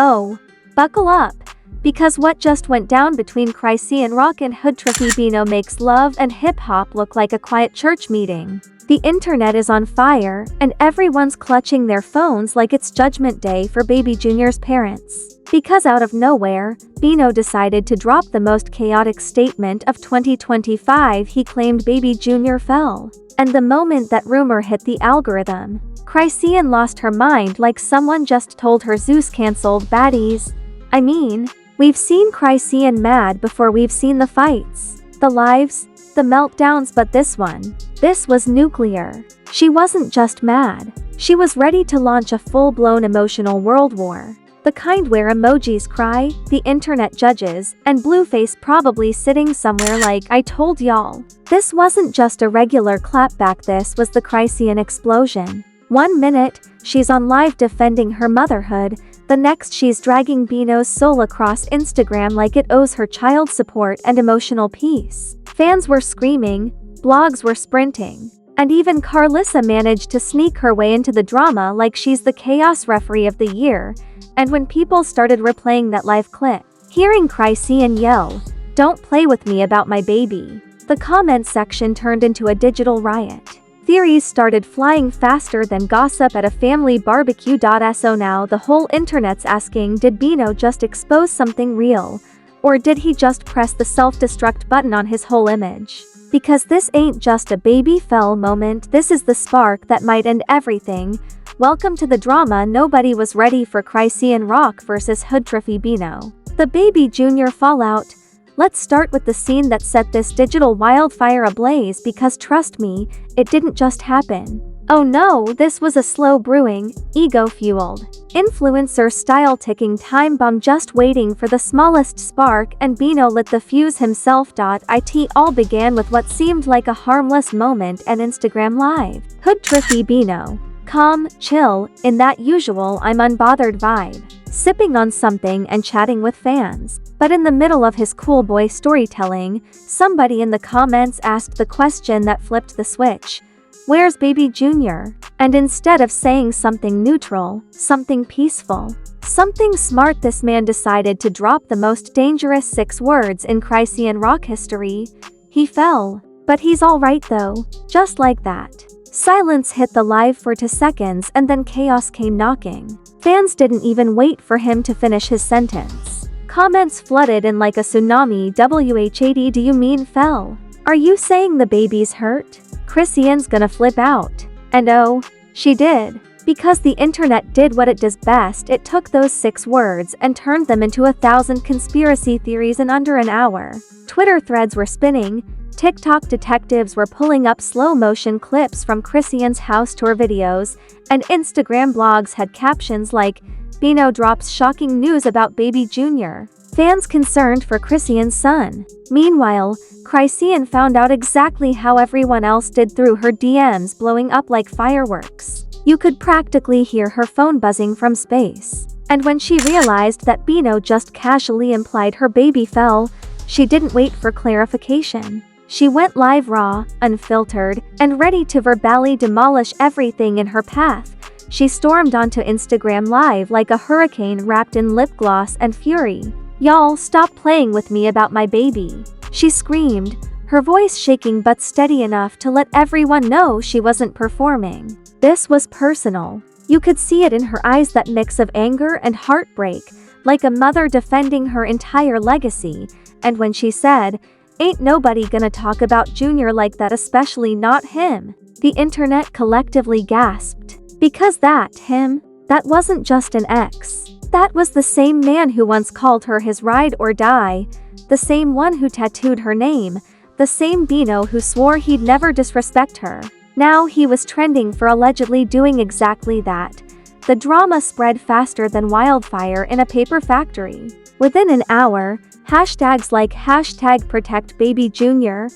Oh, buckle up. Because what just went down between Chrisean Rock and Bino makes love and hip-hop look like a quiet church meeting. The internet is on fire, and everyone's clutching their phones like it's Judgment Day for Baby Junior's parents. Because out of nowhere, Bino decided to drop the most chaotic statement of 2025. He claimed Baby Junior fell. And the moment that rumor hit the algorithm, Chrisean lost her mind like someone just told her Zeus cancelled baddies. I mean, we've seen Chrisean mad before. We've seen the fights, the lives, the meltdowns, but this was nuclear. She wasn't just mad. She was ready to launch a full-blown emotional world war. The kind where emojis cry, the internet judges, and Blueface probably sitting somewhere like, I told y'all. This wasn't just a regular clapback, this was the Chrisean explosion. 1 minute, she's on live defending her motherhood, the next she's dragging Bino's soul across Instagram like it owes her child support and emotional peace. Fans were screaming, blogs were sprinting, and even Carlissa managed to sneak her way into the drama like she's the chaos referee of the year. And when people started replaying that live clip, hearing Chrisean yell, "Don't play with me about my baby," the comment section turned into a digital riot. Theories started flying faster than gossip at a family barbecue. So now the whole internet's asking, did Bino just expose something real? Or did he just press the self-destruct button on his whole image? Because this ain't just a baby fell moment, this is the spark that might end everything. Welcome to the drama. Nobody was ready for Chrisean Rock versus Bino. The Baby Junior fallout. Let's start with the scene that set this digital wildfire ablaze, because trust me, it didn't just happen. Oh no, this was a slow brewing, ego-fueled, influencer-style ticking time bomb just waiting for the smallest spark, and Bino lit the fuse himself. It all began with what seemed like a harmless moment and Instagram Live. Bino. Calm, chill, in that usual I'm unbothered vibe, sipping on something and chatting with fans. But in the middle of his cool boy storytelling, somebody in the comments asked the question that flipped the switch. Where's Baby Junior? And instead of saying something neutral, something peaceful, something smart, this man decided to drop the most dangerous 6 words in Chrisean Rock history. He fell. But he's alright though. Just like that. Silence hit the live for 2 seconds and then chaos came knocking. Fans didn't even wait for him to finish his sentence. Comments flooded in like a tsunami. WHAD, do you mean fell? Are you saying the baby's hurt? Chrisean's gonna flip out. And oh, she did. Because the internet did what it does best, it took those 6 words and turned them into 1,000 conspiracy theories in under an hour. Twitter threads were spinning, TikTok detectives were pulling up slow-motion clips from Chrisean's house tour videos, and Instagram blogs had captions like, Bino drops shocking news about Baby Junior. Fans concerned for Chrisean's son. Meanwhile, Chrisean found out exactly how everyone else did through her DMs blowing up like fireworks. You could practically hear her phone buzzing from space. And when she realized that Bino just casually implied her baby fell, she didn't wait for clarification. She went live raw, unfiltered, and ready to verbally demolish everything in her path. She stormed onto Instagram Live like a hurricane wrapped in lip gloss and fury. Y'all, stop playing with me about my baby, she screamed, her voice shaking but steady enough to let everyone know she wasn't performing. This was personal. You could see it in her eyes, that mix of anger and heartbreak, like a mother defending her entire legacy. And when she said, "Ain't nobody gonna talk about Junior like that, especially not him," the internet collectively gasped. Because that wasn't just an ex. That was the same man who once called her his ride or die, the same one who tattooed her name, the same Bino who swore he'd never disrespect her. Now he was trending for allegedly doing exactly that. The drama spread faster than wildfire in a paper factory. Within an hour, hashtags like #ProtectBabyJunior,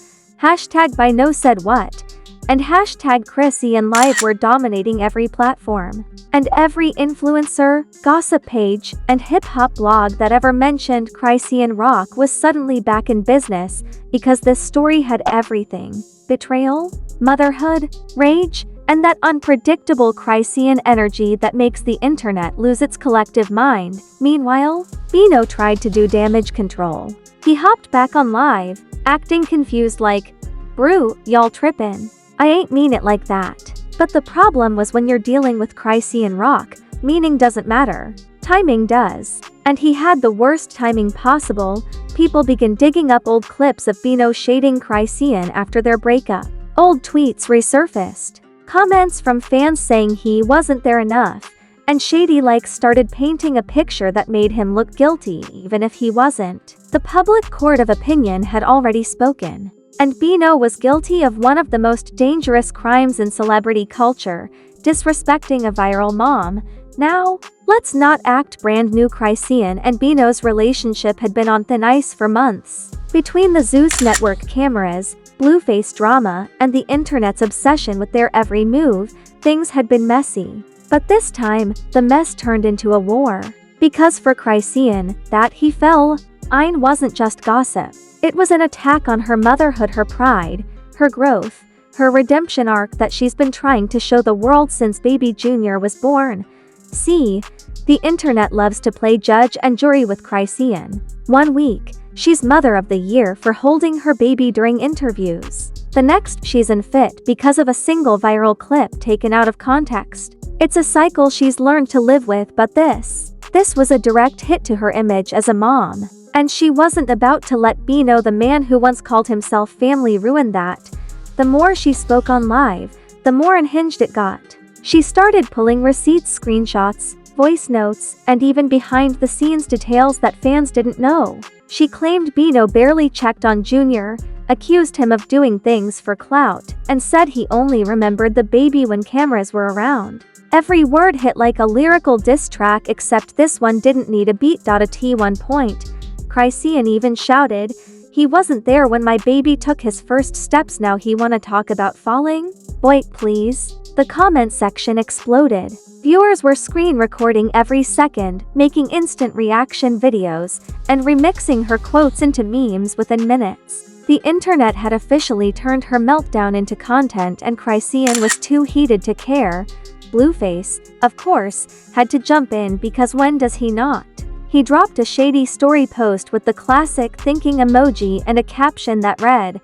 #Bino said what, and #Chrisean Live were dominating every platform. And every influencer, gossip page, and hip-hop blog that ever mentioned Chrisean Rock was suddenly back in business, because this story had everything: betrayal, motherhood, rage, and that unpredictable Chrisean energy that makes the internet lose its collective mind. Meanwhile, Bino tried to do damage control. He hopped back on live, acting confused like, "Brew, y'all trippin'. I ain't mean it like that." But the problem was when you're dealing with Chrisean Rock, meaning doesn't matter. Timing does. And he had the worst timing possible. People began digging up old clips of Bino shading Chrisean after their breakup. Old tweets resurfaced. Comments from fans saying he wasn't there enough, and shady likes started painting a picture that made him look guilty even if he wasn't. The public court of opinion had already spoken. And Bino was guilty of one of the most dangerous crimes in celebrity culture, disrespecting a viral mom. Now, let's not act brand new. Chrisean and Bino's relationship had been on thin ice for months. Between the Zeus network cameras, Blueface drama, and the internet's obsession with their every move, things had been messy. But this time, the mess turned into a war. Because for Chrisean, that he fell, Ein wasn't just gossip. It was an attack on her motherhood, her pride, her growth, her redemption arc that she's been trying to show the world since baby Junior was born. See, the internet loves to play judge and jury with Chrisean. 1 week, she's Mother of the Year for holding her baby during interviews. The next, she's unfit because of a single viral clip taken out of context. It's a cycle she's learned to live with, but this was a direct hit to her image as a mom. And she wasn't about to let Bino, the man who once called himself family, ruin that. The more she spoke on live, the more unhinged it got. She started pulling receipts, screenshots, voice notes, and even behind-the-scenes details that fans didn't know. She claimed Bino barely checked on Junior, accused him of doing things for clout, and said he only remembered the baby when cameras were around. Every word hit like a lyrical diss track, except this one didn't need a beat. At one point, Chrisean even shouted, "He wasn't there when my baby took his first steps. Now he wanna talk about falling? Boy, please." The comment section exploded. Viewers were screen recording every second, making instant reaction videos, and remixing her quotes into memes within minutes. The internet had officially turned her meltdown into content, and Chrisean was too heated to care. Blueface, of course, had to jump in because when does he not? He dropped a shady story post with the classic thinking emoji and a caption that read,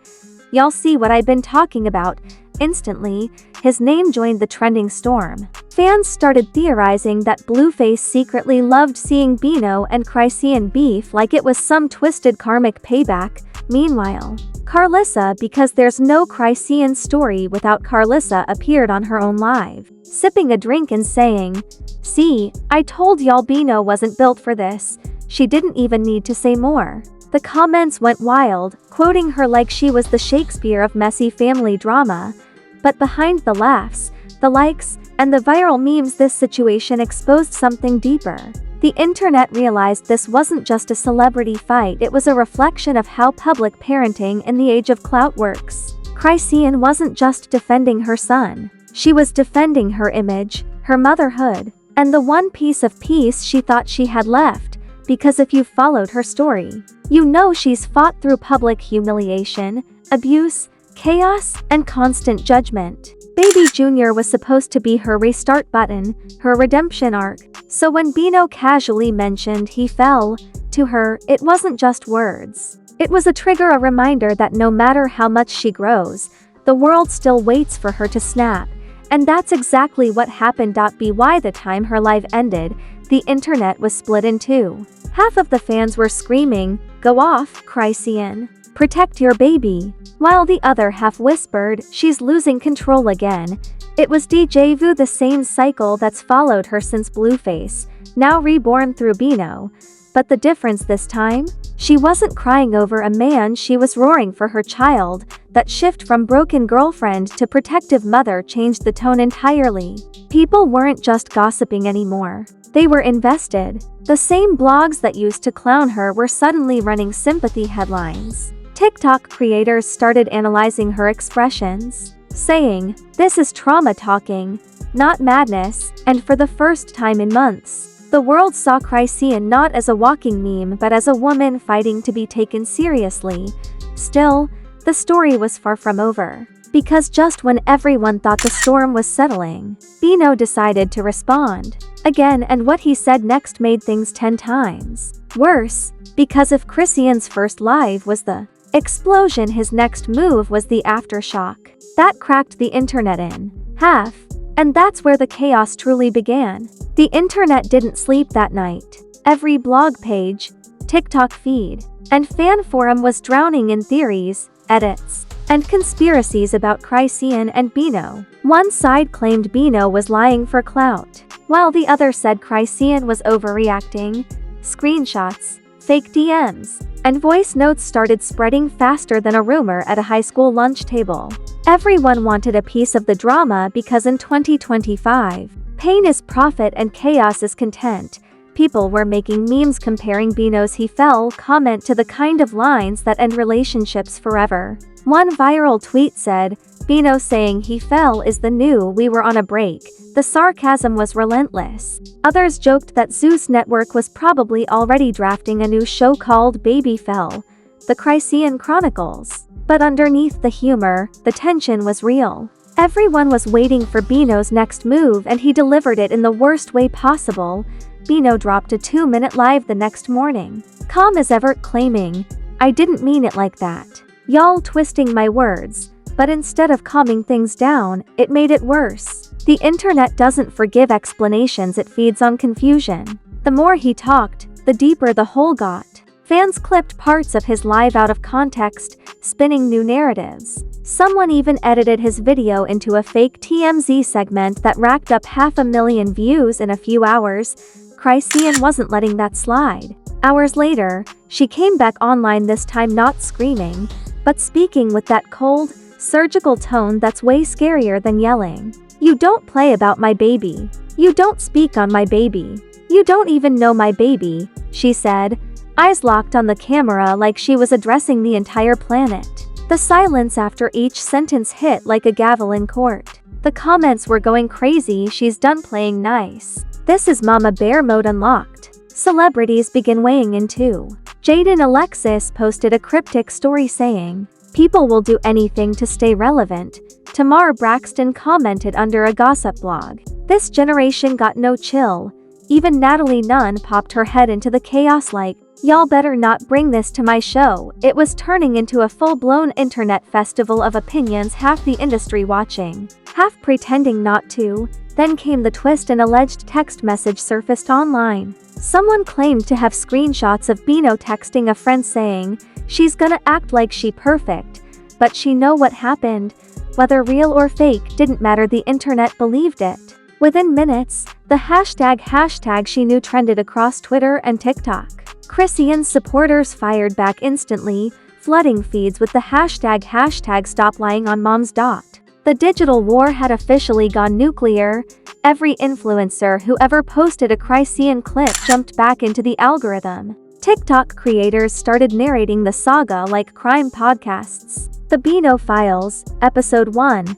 "Y'all see what I've been talking about." Instantly, his name joined the trending storm. Fans started theorizing that Blueface secretly loved seeing Bino and Chrisean beef like it was some twisted karmic payback. Meanwhile, Carlissa, because there's no Chrisean story without Carlissa, appeared on her own live, sipping a drink and saying, "See, I told y'all Bino wasn't built for this." She didn't even need to say more. The comments went wild, quoting her like she was the Shakespeare of messy family drama. But behind the laughs, the likes, and the viral memes, this situation exposed something deeper. The internet realized this wasn't just a celebrity fight, it was a reflection of how public parenting in the age of clout works. Chrisean wasn't just defending her son. She was defending her image, her motherhood, and the one piece of peace she thought she had left. Because if you've followed her story, you know she's fought through public humiliation, abuse, chaos, and constant judgment. Baby Junior was supposed to be her restart button, her redemption arc. So when Bino casually mentioned he fell, to her, it wasn't just words. It was a trigger, a reminder that no matter how much she grows, the world still waits for her to snap. And that's exactly what happened. By the time her live ended, the internet was split in two. Half of the fans were screaming, "Go off, Chrisean. Protect your baby." While the other half whispered, "She's losing control again." It was déjà vu, the same cycle that's followed her since Blueface, now reborn through Bino. But the difference this time? She wasn't crying over a man, she was roaring for her child. That shift from broken girlfriend to protective mother changed the tone entirely. People weren't just gossiping anymore. They were invested. The same blogs that used to clown her were suddenly running sympathy headlines. TikTok creators started analyzing her expressions, saying, "This is trauma talking, not madness." And for the first time in months, the world saw Chrisean not as a walking meme but as a woman fighting to be taken seriously. Still, the story was far from over. Because just when everyone thought the storm was settling, Bino decided to respond again, and what he said next made things 10 times worse. Because if Chrisean's first live was the explosion, his next move was the aftershock. That cracked the internet in half. And that's where the chaos truly began. The internet didn't sleep that night. Every blog page, TikTok feed, and fan forum was drowning in theories, edits, and conspiracies about Chrisean and Bino. One side claimed Bino was lying for clout, while the other said Chrisean was overreacting. Screenshots, fake DMs, and voice notes started spreading faster than a rumor at a high school lunch table. Everyone wanted a piece of the drama because in 2025, pain is profit and chaos is content. People were making memes comparing Bino's "he fell" comment to the kind of lines that end relationships forever. One viral tweet said, "Bino saying he fell is the new we were on a break." The sarcasm was relentless. Others joked that Zeus Network was probably already drafting a new show called Baby Fell, The Chrisean Chronicles. But underneath the humor, the tension was real. Everyone was waiting for Bino's next move, and he delivered it in the worst way possible. Bino dropped a 2-minute live the next morning, calm as ever, claiming, "I didn't mean it like that. Y'all twisting my words." But instead of calming things down, it made it worse. The internet doesn't forgive explanations, it feeds on confusion. The more he talked, the deeper the hole got. Fans clipped parts of his live out of context, spinning new narratives. Someone even edited his video into a fake TMZ segment that racked up 500,000 views in a few hours. Chrisean wasn't letting that slide. Hours later, she came back online, this time not screaming, but speaking with that cold, surgical tone that's way scarier than yelling. "You don't play about my baby. You don't speak on my baby. You don't even know my baby," she said, eyes locked on the camera like she was addressing the entire planet. The silence after each sentence hit like a gavel in court. The comments were going crazy. "She's done playing nice. This is Mama Bear mode unlocked." Celebrities begin weighing in too. Jaden Alexis posted a cryptic story saying, "People will do anything to stay relevant." Tamar Braxton commented under a gossip blog. This generation got no chill. Even Natalie Nunn popped her head into the chaos like, "Y'all better not bring this to my show." It was turning into a full-blown internet festival of opinions, half the industry watching, half pretending not to. Then came the twist. An alleged text message surfaced online. Someone claimed to have screenshots of Bino texting a friend saying, "She's gonna act like she perfect, but she know what happened." Whether real or fake didn't matter, the internet believed it. Within minutes, the hashtag she knew trended across Twitter and TikTok. Chrisean's supporters fired back instantly, flooding feeds with the hashtag stop lying on mom's dot. The digital war had officially gone nuclear. Every influencer who ever posted a Chrisean clip jumped back into the algorithm. TikTok creators started narrating the saga like crime podcasts. The Bino Files, Episode 1.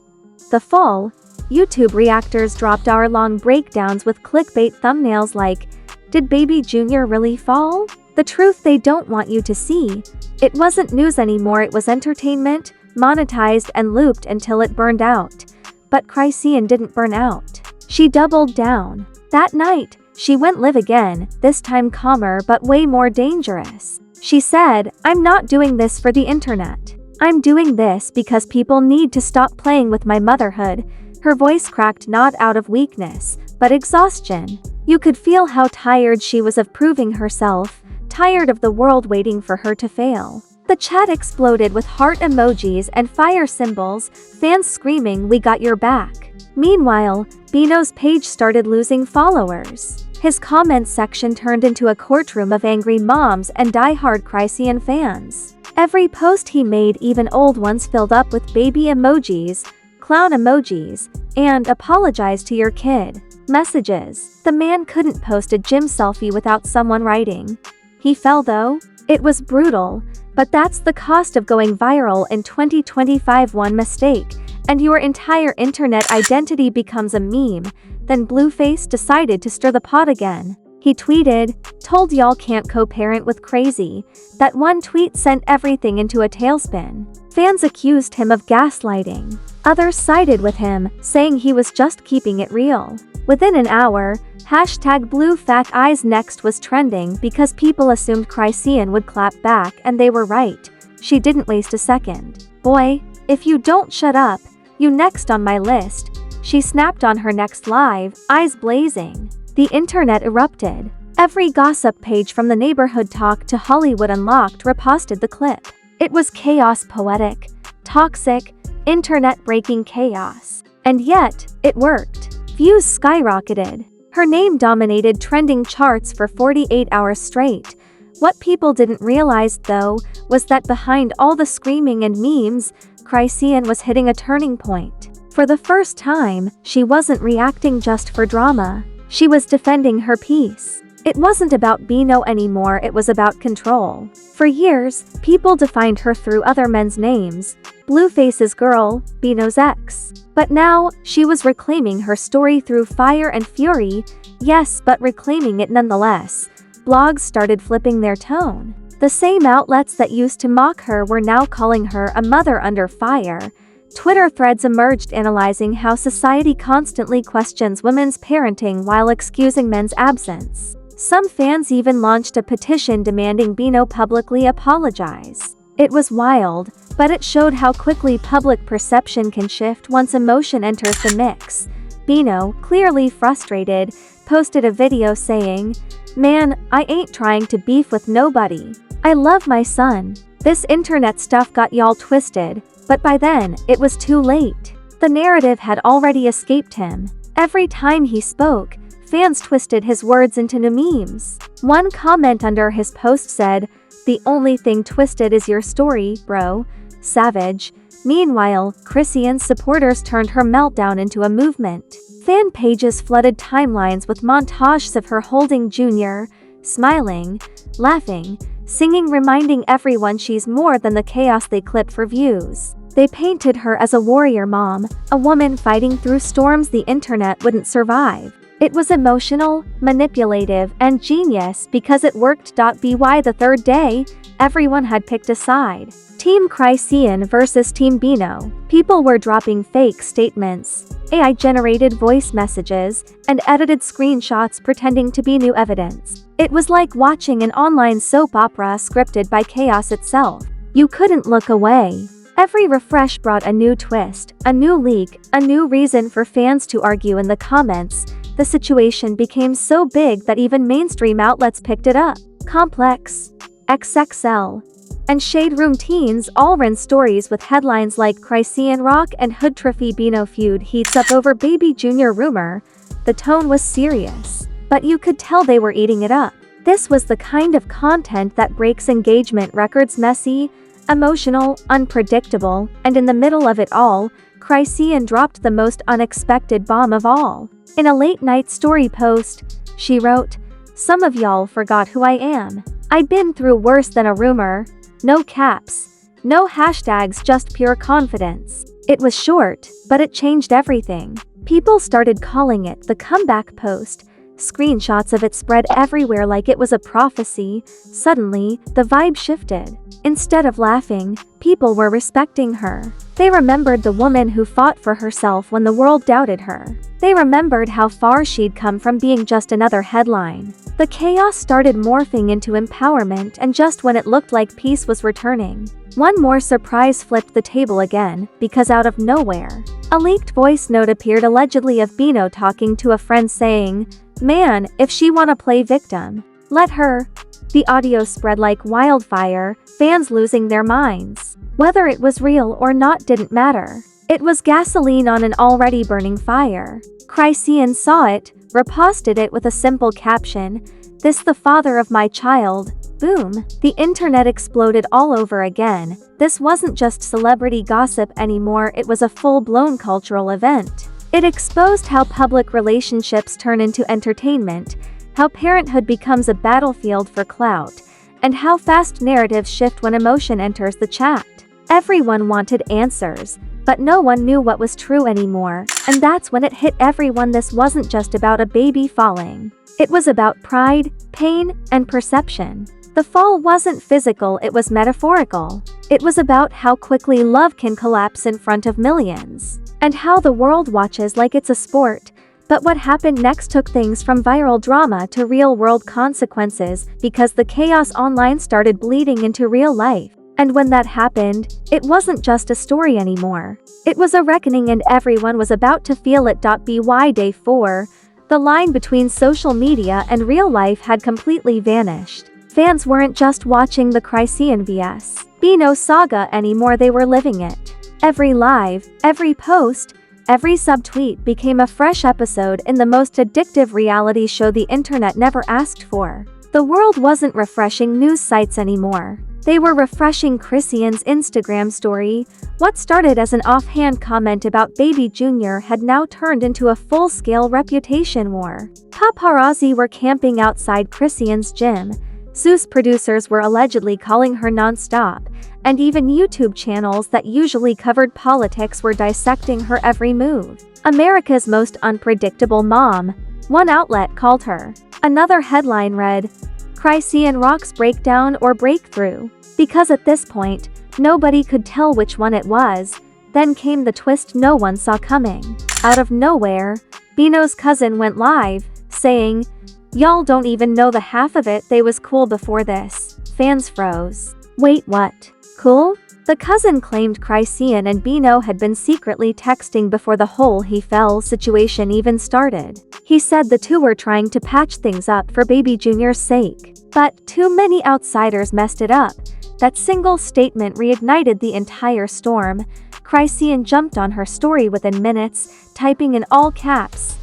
The Fall. YouTube reactors dropped hour-long breakdowns with clickbait thumbnails like, "Did Baby Jr. really fall?" The truth they don't want you to see. It wasn't news anymore, it was entertainment, monetized and looped until it burned out. But Chrisean didn't burn out. She doubled down. That night, she went live again, this time calmer but way more dangerous. She said, "I'm not doing this for the internet. I'm doing this because people need to stop playing with my motherhood." Her voice cracked, not out of weakness, but exhaustion. You could feel how tired she was of proving herself, tired of the world waiting for her to fail. The chat exploded with heart emojis and fire symbols, fans screaming, "We got your back." Meanwhile, Bino's page started losing followers. His comment section turned into a courtroom of angry moms and die-hard Chrisean fans. Every post he made, even old ones, filled up with baby emojis, clown emojis, and "apologize to your kid" messages. The man couldn't post a gym selfie without someone writing, "He fell though?" It was brutal, but that's the cost of going viral in 2025. One mistake, and your entire internet identity becomes a meme. Then Blueface decided to stir the pot again. He tweeted, "Told y'all can't co-parent with crazy." That one tweet sent everything into a tailspin. Fans accused him of gaslighting. Others sided with him, saying he was just keeping it real. Within an hour, #Blueface next was trending because people assumed Chrisean would clap back, and they were right. She didn't waste a second. "Boy, if you don't shut up, you next on my list," she snapped on her next live, eyes blazing. The internet erupted. Every gossip page from the Neighborhood Talk to Hollywood Unlocked reposted the clip. It was chaos, poetic, toxic, internet-breaking chaos. And yet, it worked. Views skyrocketed. Her name dominated trending charts for 48 hours straight. What people didn't realize, though, was that behind all the screaming and memes, Chrisean was hitting a turning point. For the first time, she wasn't reacting just for drama. She was defending her peace. It wasn't about Bino anymore, it was about control. For years, people defined her through other men's names. Blueface's girl, Bino's ex. But now, she was reclaiming her story through fire and fury. Yes, but reclaiming it nonetheless. Blogs started flipping their tone. The same outlets that used to mock her were now calling her a mother under fire. Twitter threads emerged analyzing how society constantly questions women's parenting while excusing men's absence. Some fans even launched a petition demanding Bino publicly apologize. It was wild, but it showed how quickly public perception can shift once emotion enters the mix. Bino, clearly frustrated, posted a video saying, "Man, I ain't trying to beef with nobody. I love my son." This internet stuff got y'all twisted, but by then, it was too late. The narrative had already escaped him. Every time he spoke, fans twisted his words into new memes. One comment under his post said, "The only thing twisted is your story, bro. Savage." Meanwhile, Chrisean's supporters turned her meltdown into a movement. Fan pages flooded timelines with montages of her holding Junior, smiling, laughing, singing, reminding everyone she's more than the chaos they clip for views. They painted her as a warrior mom, a woman fighting through storms the internet wouldn't survive. It was emotional, manipulative, and genius because it worked. By the third day, everyone had picked a side. Team Chrisean versus Team Bino. People were dropping fake statements, AI-generated voice messages, and edited screenshots pretending to be new evidence. It was like watching an online soap opera scripted by chaos itself. You couldn't look away. Every refresh brought a new twist, a new leak, a new reason for fans to argue in the comments. The situation became so big that even mainstream outlets picked it up. Complex, XXL, and Shade Room teens all ran stories with headlines like Chrisean Rock and Hood Trophy Bino feud heats up over baby Junior rumor. The tone was serious, but you could tell they were eating it up. This was the kind of content that breaks engagement records. Messy, emotional, unpredictable, and in the middle of it all, Chrisean dropped the most unexpected bomb of all. In a late-night story post, she wrote, "Some of y'all forgot who I am. I been through worse than a rumor. No caps, no hashtags, just pure confidence." It was short, but it changed everything. People started calling it the comeback post. Screenshots of it spread everywhere like it was a prophecy. Suddenly, the vibe shifted. Instead of laughing, people were respecting her. They remembered the woman who fought for herself when the world doubted her. They remembered how far she'd come from being just another headline. The chaos started morphing into empowerment, and just when it looked like peace was returning, one more surprise flipped the table again, because out of nowhere, a leaked voice note appeared allegedly of Bino talking to a friend saying, "Man, if she wanna play victim, let her." The audio spread like wildfire, fans losing their minds. Whether it was real or not didn't matter. It was gasoline on an already burning fire. Chrisean saw it, reposted it with a simple caption, "This the father of my child." Boom. The internet exploded all over again. This wasn't just celebrity gossip anymore, it was a full-blown cultural event. It exposed how public relationships turn into entertainment, how parenthood becomes a battlefield for clout, and how fast narratives shift when emotion enters the chat. Everyone wanted answers. But no one knew what was true anymore, and that's when it hit everyone. This wasn't just about a baby falling. It was about pride, pain, and perception. The fall wasn't physical, it was metaphorical. It was about how quickly love can collapse in front of millions, and how the world watches like it's a sport. But what happened next took things from viral drama to real-world consequences, because the chaos online started bleeding into real life. And when that happened, it wasn't just a story anymore. It was a reckoning, and everyone was about to feel it. By day 4, the line between social media and real life had completely vanished. Fans weren't just watching the Chrisean vs. Bino saga anymore, they were living it. Every live, every post, every subtweet became a fresh episode in the most addictive reality show the internet never asked for. The world wasn't refreshing news sites anymore. They were refreshing Chrisean's Instagram story. What started as an offhand comment about Baby Jr. had now turned into a full-scale reputation war. Paparazzi were camping outside Chrisean's gym. Zeus producers were allegedly calling her non-stop, and even YouTube channels that usually covered politics were dissecting her every move. America's most unpredictable mom, one outlet called her. Another headline read, Chrisean Rock's breakdown or breakthrough. Because at this point, nobody could tell which one it was. Then came the twist no one saw coming. Out of nowhere, Bino's cousin went live, saying, "Y'all don't even know the half of it, they was cool before this." Fans froze. Wait, what? Cool? The cousin claimed Chrisean and Bino had been secretly texting before the whole he fell situation even started. He said the two were trying to patch things up for Baby Jr.'s sake. But too many outsiders messed it up. That single statement reignited the entire storm. Chrisean jumped on her story within minutes, typing in all caps,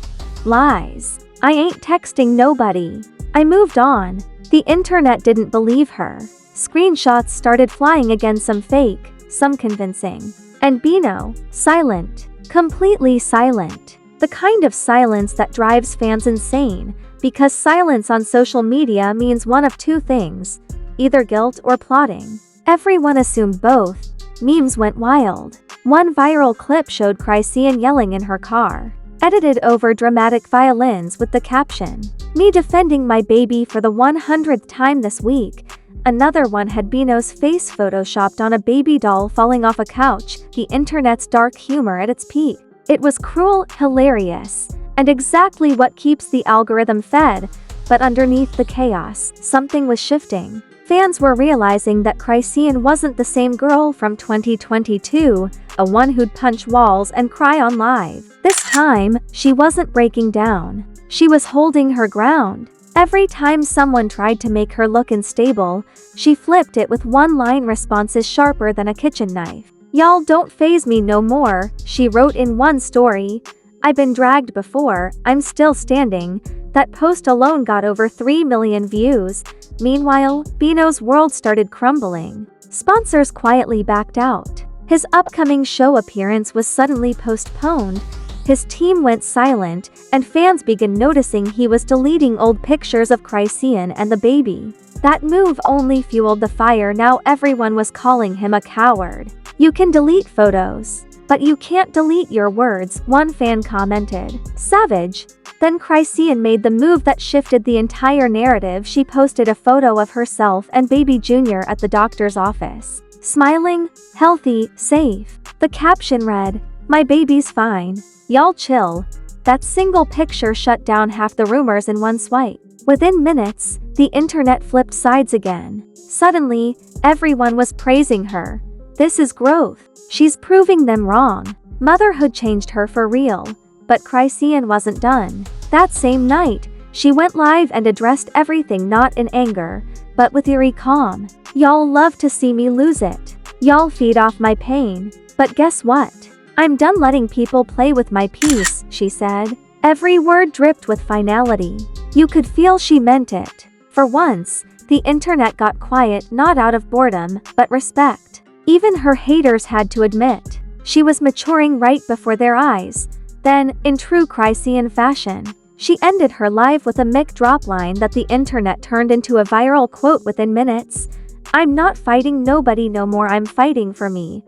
"Lies. I ain't texting nobody. I moved on." The internet didn't believe her. Screenshots started flying again, some fake, some convincing. And Bino, silent. Completely silent. The kind of silence that drives fans insane, because silence on social media means one of two things, either guilt or plotting. Everyone assumed both. Memes went wild. One viral clip showed Chrisean yelling in her car, edited over dramatic violins with the caption, "Me defending my baby for the 100th time this week." Another one had Bino's face photoshopped on a baby doll falling off a couch, the internet's dark humor at its peak. It was cruel, hilarious, and exactly what keeps the algorithm fed. But underneath the chaos, something was shifting. Fans were realizing that Chrisean wasn't the same girl from 2022, a one who'd punch walls and cry on live. This time, she wasn't breaking down. She was holding her ground. Every time someone tried to make her look unstable, she flipped it with one-line responses sharper than a kitchen knife. "Y'all don't faze me no more," she wrote in one story. "I've been dragged before, I'm still standing." That post alone got over 3 million views. Meanwhile, Bino's world started crumbling. Sponsors quietly backed out. His upcoming show appearance was suddenly postponed. His team went silent, and fans began noticing he was deleting old pictures of Chrisean and the baby. That move only fueled the fire. Now everyone was calling him a coward. "You can delete photos, but you can't delete your words," one fan commented. Savage. Then Chrisean made the move that shifted the entire narrative. She posted a photo of herself and Baby Jr. at the doctor's office, smiling, healthy, safe. The caption read, "My baby's fine. Y'all chill." That single picture shut down half the rumors in one swipe. Within minutes, the internet flipped sides again. Suddenly, everyone was praising her. "This is growth. She's proving them wrong. Motherhood changed her for real." But Chrisean wasn't done. That same night, she went live and addressed everything, not in anger, but with eerie calm. "Y'all love to see me lose it. Y'all feed off my pain. But guess what? I'm done letting people play with my peace," she said. Every word dripped with finality. You could feel she meant it. For once, the internet got quiet, not out of boredom, but respect. Even her haters had to admit, she was maturing right before their eyes. Then, in true Chrisean fashion, she ended her live with a mic drop line that the internet turned into a viral quote within minutes. "I'm not fighting nobody no more, I'm fighting for me."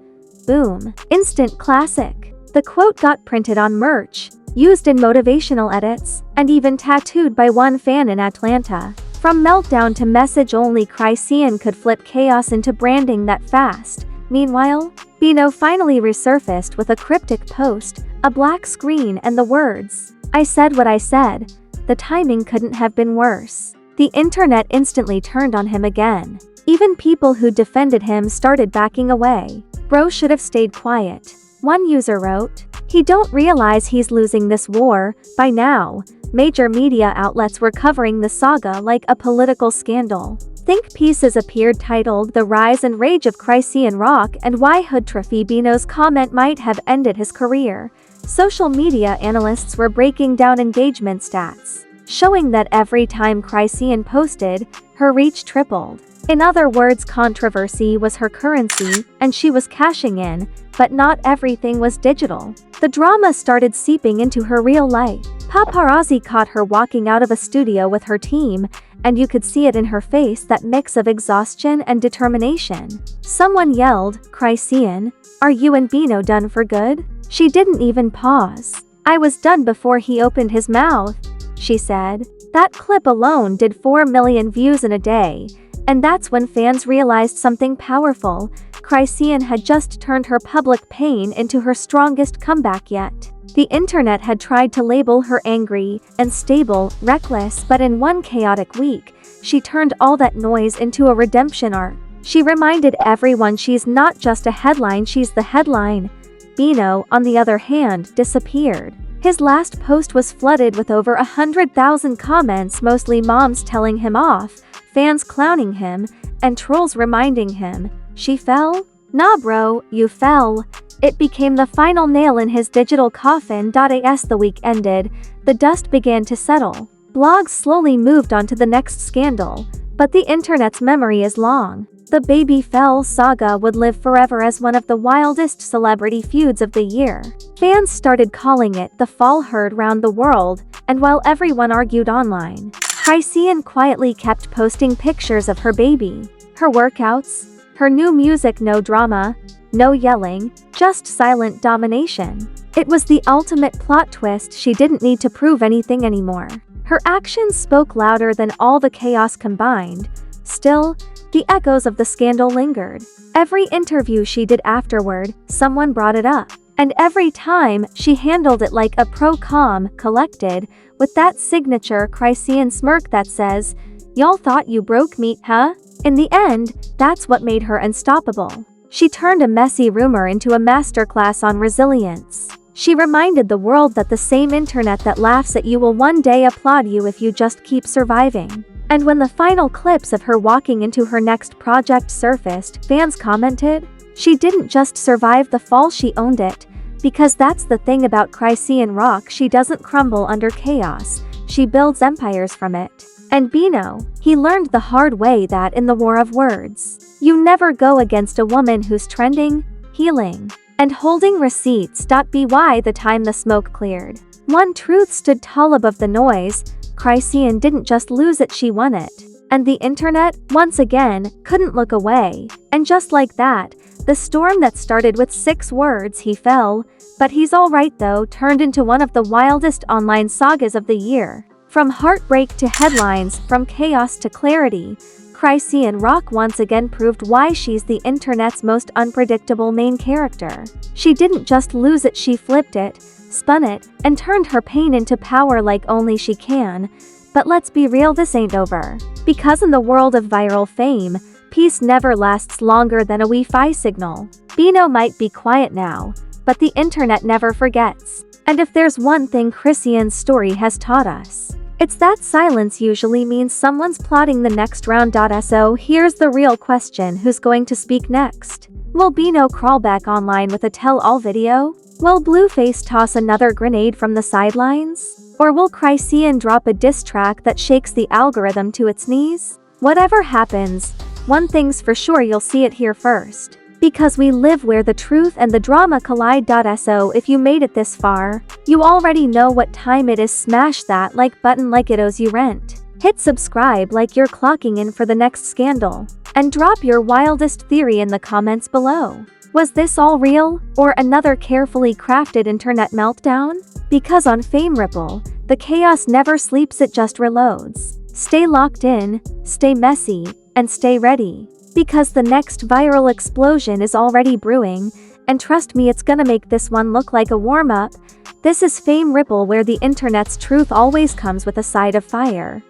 boom. Instant classic. The quote got printed on merch, used in motivational edits, and even tattooed by one fan in Atlanta. From meltdown to message only, Chrisean could flip chaos into branding that fast. Meanwhile, Bino finally resurfaced with a cryptic post, a black screen and the words, "I said what I said. The timing couldn't have been worse." The internet instantly turned on him again. Even people who defended him started backing away. "Bro should have stayed quiet," one user wrote. "He don't realize he's losing this war by now." Major media outlets were covering the saga like a political scandal. Think pieces appeared titled "The Rise and Rage of Chrisean Rock and Why Hood Bino's Comment Might Have Ended His Career." Social media analysts were breaking down engagement stats, showing that every time Chrisean posted, her reach tripled. In other words, controversy was her currency, and she was cashing in, but not everything was digital. The drama started seeping into her real life. Paparazzi caught her walking out of a studio with her team, and you could see it in her face, that mix of exhaustion and determination. Someone yelled, "Chrisean, are you and Bino done for good?" She didn't even pause. "I was done before he opened his mouth," she said. That clip alone did 4 million views in a day, and that's when fans realized something powerful. Chrisean had just turned her public pain into her strongest comeback yet. The internet had tried to label her angry, unstable, reckless, but in one chaotic week, she turned all that noise into a redemption arc. She reminded everyone she's not just a headline, she's the headline. Bino, on the other hand, disappeared. His last post was flooded with over 100,000 comments, mostly moms telling him off, fans clowning him, and trolls reminding him, "She fell? Nah bro, you fell." It became the final nail in his digital coffin. As the week ended, the dust began to settle. Blogs slowly moved on to the next scandal, but the internet's memory is long. The baby fell saga would live forever as one of the wildest celebrity feuds of the year. Fans started calling it the fall heard round the world, and while everyone argued online, Chrisean quietly kept posting pictures of her baby, her workouts, her new music. No drama, no yelling, just silent domination. It was the ultimate plot twist. She didn't need to prove anything anymore. Her actions spoke louder than all the chaos combined. Still, the echoes of the scandal lingered. Every interview she did afterward, someone brought it up. And every time, she handled it like a pro, calm, collected, with that signature Chrisean smirk that says, "Y'all thought you broke me, huh?" In the end, that's what made her unstoppable. She turned a messy rumor into a masterclass on resilience. She reminded the world that the same internet that laughs at you will one day applaud you if you just keep surviving. And when the final clips of her walking into her next project surfaced, fans commented, "She didn't just survive the fall, she owned it." Because that's the thing about Chrisean Rock, she doesn't crumble under chaos, she builds empires from it. And Bino, he learned the hard way that in the war of words, you never go against a woman who's trending, healing, and holding receipts. By the time the smoke cleared, one truth stood tall above the noise: Chrisean didn't just lose it, she won it. And the internet, once again, couldn't look away. And just like that, the storm that started with 6 words, "He fell, but he's alright though," turned into one of the wildest online sagas of the year. From heartbreak to headlines, from chaos to clarity, Chrisean Rock once again proved why she's the internet's most unpredictable main character. She didn't just lose it, she flipped it, spun it, and turned her pain into power like only she can. But let's be real, this ain't over. Because in the world of viral fame, peace never lasts longer than a Wi-Fi signal. Bino might be quiet now, but the internet never forgets. And if there's one thing Chrisean's story has taught us, it's that silence usually means someone's plotting the next round. So here's the real question: who's going to speak next? Will Bino crawl back online with a tell-all video? Will Blueface toss another grenade from the sidelines? Or will Chrisean drop a diss track that shakes the algorithm to its knees? Whatever happens, one thing's for sure, you'll see it here first. Because we live where the truth and the drama collide. So if you made it this far, you already know what time it is. Smash that like button like it owes you rent. Hit subscribe like you're clocking in for the next scandal. And drop your wildest theory in the comments below. Was this all real, or another carefully crafted internet meltdown? Because on Fame Ripple, the chaos never sleeps, it just reloads. Stay locked in, stay messy, and stay ready. Because the next viral explosion is already brewing, and trust me, it's gonna make this one look like a warm-up. This is Fame Ripple, where the internet's truth always comes with a side of fire.